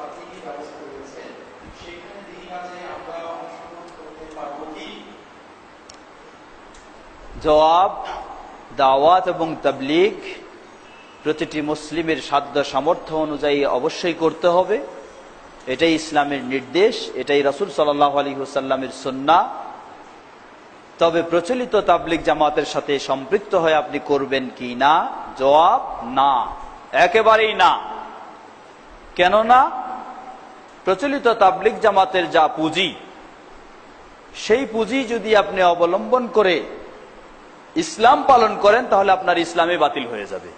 তাবলীগী ব্যবস্থা রয়েছে, সেখানে দিনী কাজে আমরা অংশগ্রহণ করতে পারবো কি? জবাব, দাওয়াত এবং তাবলীগ প্রতিটি মুসলিমের সাধ্য সামর্থ্য অনুযায়ী অবশ্যই করতে হবে। এটাই ইসলামের নির্দেশ, এটাই রাসূল সাল্লাল্লাহু আলাইহি ওয়াসাল্লামের সুন্নাহ। তবে প্রচলিত তাবলীগ জামাতের সাথে সম্পৃক্ত হয়ে আপনি করবেন কি না? জবাব, না, একেবারেই না। কেননা প্রচলিত তাবলীগ জামাতের যা পুঁজি, সেই পুঁজি যদি আপনি অবলম্বন করে ইসলাম পালন করেন তাহলে আপনার ইসলামই বাতিল হয়ে যাবে।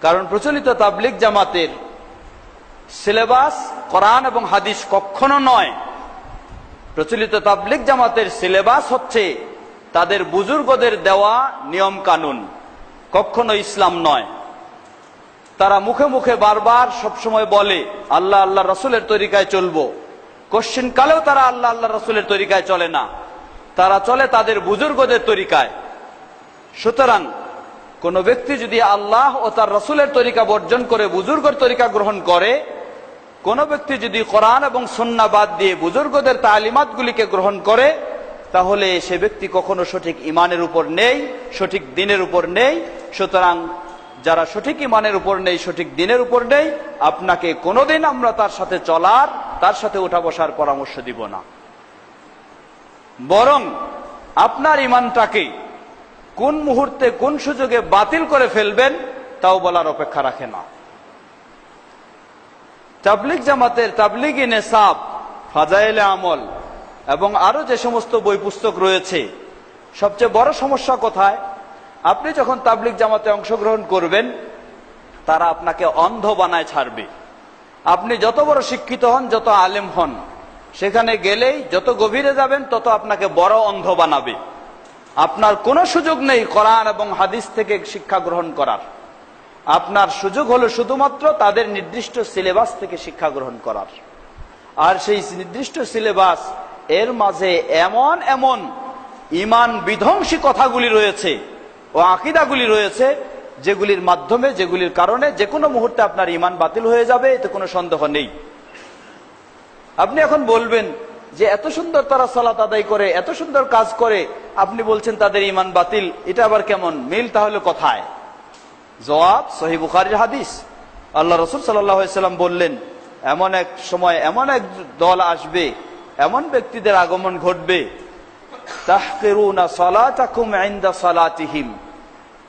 কারণ প্রচলিত তাবলীগ জামাতের সিলেবাস কোরআন এবং হাদিস কখনো নয়। প্রচলিত তাবলীগ জামাতের সিলেবাস হচ্ছে তাদের বুজুর্গদের দেওয়া নিয়ম কানুন, কখনো ইসলাম নয়। তারা মুখে মুখে বারবার সবসময় বলে আল্লাহ আল্লাহ রাসূলের তরিকায় চলবো, কোশ্চিন কালেও তারা আল্লাহ আল্লাহ রাসূলের তরিকায় চলে না, তারা চলে তাদের বুজুর্গদের তরিকায়। সুতরাং কোন ব্যক্তি যদি আল্লাহ ও তার রাসূলের তরিকা বর্জন করে বুজুর্গের তরিকা গ্রহণ করে, কোন ব্যক্তি যদি কোরআন এবং সুন্নাহ বাদ দিয়ে বুজুর্গদের তালিমাতগুলিকে গ্রহণ করে, তাহলে সে ব্যক্তি কখনো সঠিক ইমানের উপর নেই, সঠিক দ্বীনের উপর নেই। সুতরাং যারা সঠিক ইমানের উপর নেই, সঠিক দ্বীনের উপর নেই, আপনাকে কোনোদিন আমরা তার সাথে চলার, তার সাথে উঠা বসার পরামর্শ দিব না। বরং আপনার ইমানটাকে কোন মুহূর্তে কোন সুযোগে বাতিল করে ফেলবেন তাও বলার অপেক্ষা রাখে না। তাবলীগ জামাতের তাবলীগি নেসাব, ফাজাইলে আমল এবং আরো যে সমস্ত বই পুস্তক রয়েছে, সবচেয়ে বড় সমস্যা কোথায়? আপনি যখন তাবলীগ জামাতে অংশগ্রহণ করবেন, তারা আপনাকে অন্ধ বানায় ছাড়বে। আপনি যত বড় শিক্ষিত হন, যত আলেম হন, সেখানে গেলেই যত গভীরে যাবেন তত আপনাকে বড় অন্ধ বানাবে। আপনার কোনো সুযোগ নেই কোরআন এবং হাদিস থেকে শিক্ষা গ্রহণ করার। আপনার সুযোগ হলো শুধুমাত্র তাদের নির্দিষ্ট সিলেবাস থেকে শিক্ষা গ্রহণ করার। আর সেই নির্দিষ্ট সিলেবাস এর মাঝে এমন এমন ইমান বিধ্বংসী কথাগুলি রয়েছে ও আকীদাগুলি রয়েছে, যেগুলির মাধ্যমে, যেগুলির কারণে যে কোনো মুহূর্তে আপনার ইমান বাতিল হয়ে যাবে, এতে কোনো সন্দেহ নেই। আপনি এখন বলবেন যে এত সুন্দর তারা সালাত আদায় করে, এত সুন্দর কাজ করে, আপনি বলছেন তাদের ইমান বাতিল, এটা আবার কেমন? মিল তাহলে কোথায়? জবাব, সহিহ বুখারীর হাদিস। আল্লাহ রাসূল সাল্লাল্লাহু আলাইহি ওয়াসাল্লাম বললেন, এমন এক সময় এমন এক দল আসবে, এমন ব্যক্তিদের আগমন ঘটবে, তাহকিরুনা সালাতাকুম ইনদা সালাতিহিম,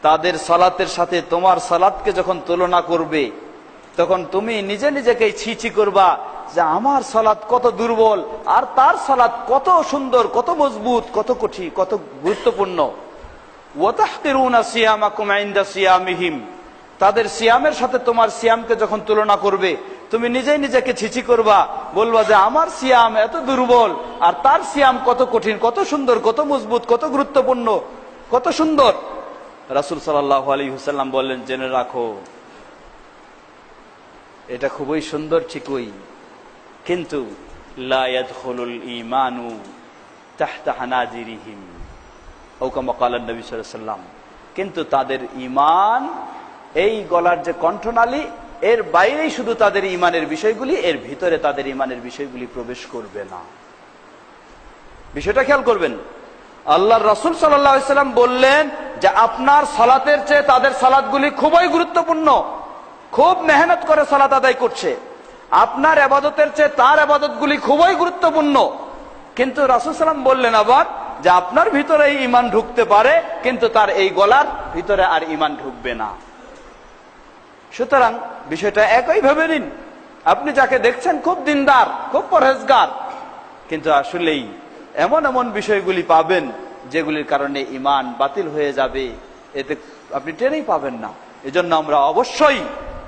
তাদের সালাতের সাথে তোমার সালাতকে যখন তুলনা করবে, তখন তুমি নিজে নিজেকেই ছি করবা যে আমার সালাত কত দুর্বল আর তার সালাত কত সুন্দর, কত মজবুত, কত কঠিন, কত গুরুত্বপূর্ণ। ওয়া তাহকিরুনা সিয়ামাকুম ইনদা সিয়ামিহিম, তাদের সিয়ামের সাথে তোমার সিয়ামকে যখন তুলনা করবে, তুমি নিজেই নিজেকে ছিছি করবা, বলবা যে আমার সিয়াম এত দুর্বল আর তার সিয়াম কত কঠিন, কত সুন্দর, কত মজবুত, কত গুরুত্বপূর্ণ, কত সুন্দর। রাসূল সাল্লাল্লাহু আলাইহি ওয়াসাল্লাম বললেন, জেনে রাখো এটা খুবই সুন্দর ঠিকই, কিন্তু লা ইয়াদখুলুল ঈমানু তাহতা হানাজিরিহিম আও কামা ক্বালা নবী সাল্লাল্লাহু আলাইহি ওয়াসাল্লাম, কিন্তু তাদের ঈমান এই গলার যে কণ্ঠনালী, এর বাইরেই শুধু তাদের ঈমানের বিষয়গুলি, এর ভিতরে তাদের ঈমানের বিষয়গুলি প্রবেশ করবে না। বিষয়টা খেয়াল করবেন। আল্লাহর রাসূল সাল্লাল্লাহু আলাইহি ওয়াসাল্লাম বললেন যে আপনার সালাতের চেয়ে তাদের সালাতগুলি খুবই গুরুত্বপূর্ণ, খুব মেহনত করে সালাত আদায় করছে। আপনার ইবাদতের চেয়ে তার ইবাদতগুলি খুবই গুরুত্বপূর্ণ। কিন্তু রাসূল সাল্লাল্লাহু আলাইহি ওয়াসাল্লাম বললেন আবার যে আপনার ভিতরে ঈমান ঢুকতে পারে, কিন্তু তার এই গলার ভিতরে আর ঈমান ঢুকবে না। সুতরাং বিষয়টা একই ভাবে নিন। আপনি যাকে দেখছেন খুব দিনদার, খুব পরহেজগার, কিন্তু আসলেই এমন এমন বিষয়গুলি পাবেন যেগুলির কারণে ঈমান বাতিল হয়ে যাবে, এতে আপনি টেনেই পাবেন না। এজন্য আমরা অবশ্যই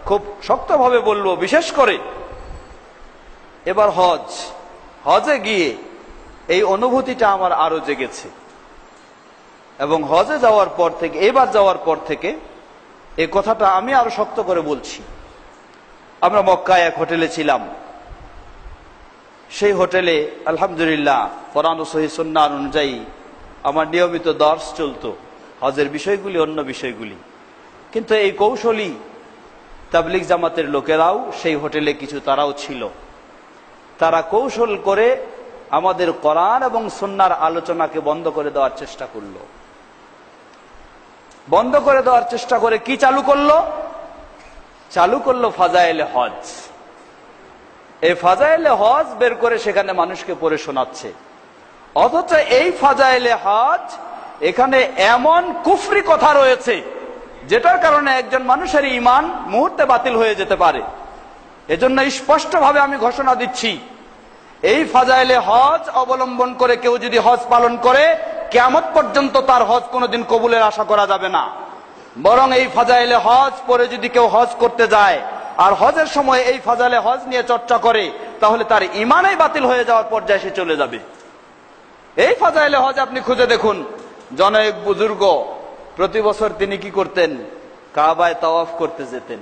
খুব শক্তভাবে বলবো, বিশেষ করে এবার হজে গিয়ে এই অনুভূতিটা আমার আরো জেগেছে, এবং হজে যাওয়ার পর থেকে, এবার যাওয়ার পর থেকে এই কথাটা আমি আরো শক্ত করে বলছি। আমরা মক্কায় এক হোটেলে ছিলাম। সেই হোটেলে আলহামদুলিল্লাহ কোরআন ও সহিহ সুন্নাহ অনুযায়ী আমার নিয়মিত দর্স চলতো, হজের বিষয়গুলি, অন্য বিষয়গুলি। কিন্তু এই কৌশলী তাবলিগ জামাতের লোকেরাও সেই হোটেলে কিছু তারাও ছিল। তারা কৌশল করে আমাদের কোরআন এবং সুন্নাহর আলোচনাকে বন্ধ করে দেওয়ার চেষ্টা করলো। বন্ধ করে দেওয়ার চেষ্টা করে কি চালু করলো? চালু করলো ফাজাইলে হজ। এই ফাজাইলে হজ বের করে সেখানে মানুষকে পড়ে শোনাচ্ছে। অথচ এই ফাজাইলে হজ এখানে এমন কুফরি কথা রয়েছে যেটার কারণে একজন মানুষের ঈমান মুহূর্তে বাতিল হয়ে যেতে পারে। এজন্য স্পষ্টভাবে আমি ঘোষণা দিচ্ছি, এই ফাজাইলে হজ অবলম্বন করে কেউ যদি হজ পালন করে, কিয়ামত পর্যন্ত তার হজ কোনোদিন কবুলের আশা করা যাবে না। বরং এই ফাজাইলে হজ পরে যদি কেউ হজ করতে যায় আর হজের সময় এই ফাজাইলে হজ নিয়ে চর্চা করে, তাহলে তার ঈমানই বাতিল হয়ে যাওয়ার পর্যায়ে সে চলে যাবে। এই ফাজাইলে হজ আপনি খুঁজে দেখুন, জনৈক বুজুর্গ প্রতি বছর তিনি কি করতেন? কাবায় তাওয়াফ করতে যেতেন।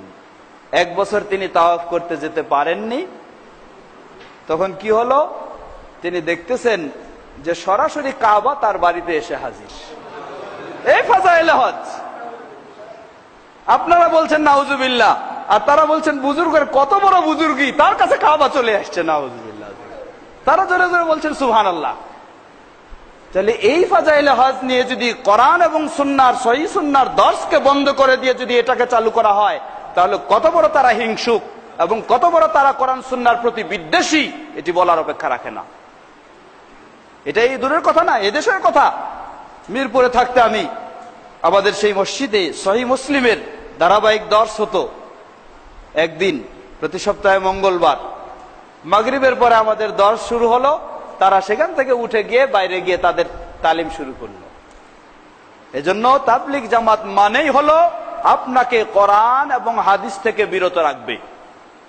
এক বছর তিনি তাওয়াফ করতে যেতে পারেননি। তখন কি হলো? তিনি দেখতেছেন যে সরাসরি কাবা তার বাড়িতে এসে হাজির। এই ফাজাইলে হজ। আপনারা বলছেন নাউজুবিল্লাহ, আর তারা বলছেন বুজুর্গের কত বড় বুজুর্গি, তার কাছে কাবা চলে আসছে। নাউজুবিল্লাহ। তারা জোরে জোরে বলছেন সুবহানাল্লাহ। তাহলে এই ফাজাইলে হজ নিয়ে যদি কোরআন এবং সুন্নাহর সহিহ সুন্নাহর দর্শকে বন্ধ করে দিয়ে যদি এটাকে চালু করা হয়, তাহলে কত বড় তারা হিংসুক এবং কত বড় তারা কোরআন সুন্নাহর প্রতি বিদ্বেষী, এটি বলার অপেক্ষা রাখে না। এটা এই দূরের কথা না, এদেশের কথা। মিরপুরে থাকতে আমি আমাদের সেই মসজিদে সহিহ মুসলিমের ধারাবাহিক দর্শ হতো। একদিন প্রতি সপ্তাহে মঙ্গলবার মাগরিবের পরে আমাদের দর্শ শুরু হলো। তারা সেখান থেকে উঠে গিয়ে বাইরে গিয়ে তাদের তালিম শুরু করলো। এজন্য তাবলিগ জামাত মানেই হলো আপনাকে কোরআন এবং হাদিস থেকে বিরত রাখবে।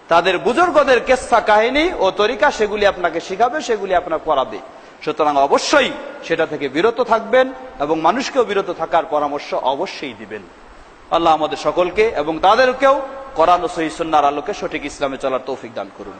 তাদের বুজুর্গদের কিসসা কাহিনী ও তরিকা সেগুলি আপনাকে শিখাবে, সেগুলি আপনাকে পড়াবে। সুতরাং অবশ্যই সেটা থেকে বিরত থাকবেন এবং মানুষকেও বিরত থাকার পরামর্শ অবশ্যই দিবেন। আল্লাহ আমাদের সকলকে এবং তাদেরকেও কোরআন ও সহিহ সুন্নাহর আলোকে সঠিক ইসলামে চলার তৌফিক দান করুন।